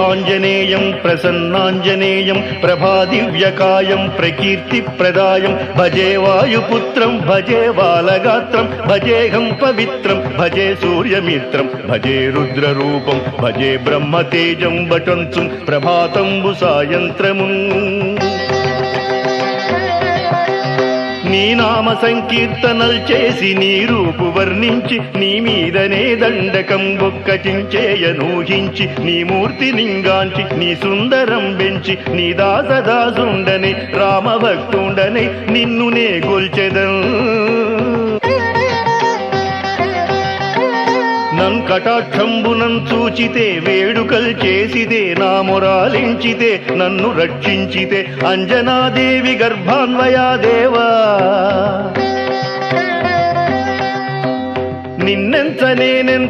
ఆంజనేయం ప్రసన్నాంజనేయం ప్రభాదివ్యకాయం ప్రకీర్తిప్రదాయం భజే వాయుపుత్రం భజే బాలగాత్రం భజేహం పవిత్రం భజే సూర్యమిత్రం భజే రుద్రరూపం భజే బ్రహ్మతేజం వటంచుం ప్రభాతంబు సాయంత్రము నీ నామ సంకీర్తనల్ చేసి నీ రూపు వర్ణించి నీ మీదనే దండకం బొక్కటించేయనూహించి నీ మూర్తి లింగాంచి నీ సుందరం బెంచి నీ దాసదాసుండని రామభక్తుండని నిన్ను నే గొల్చెదం నన్ కటాక్షంబునం చూచితే వేడుకల్ చేసితే నా మొరాలించితే నన్ను రక్షించితే అంజనాదేవి గర్భాన్వయా దేవా నిన్నెంత నేనెంత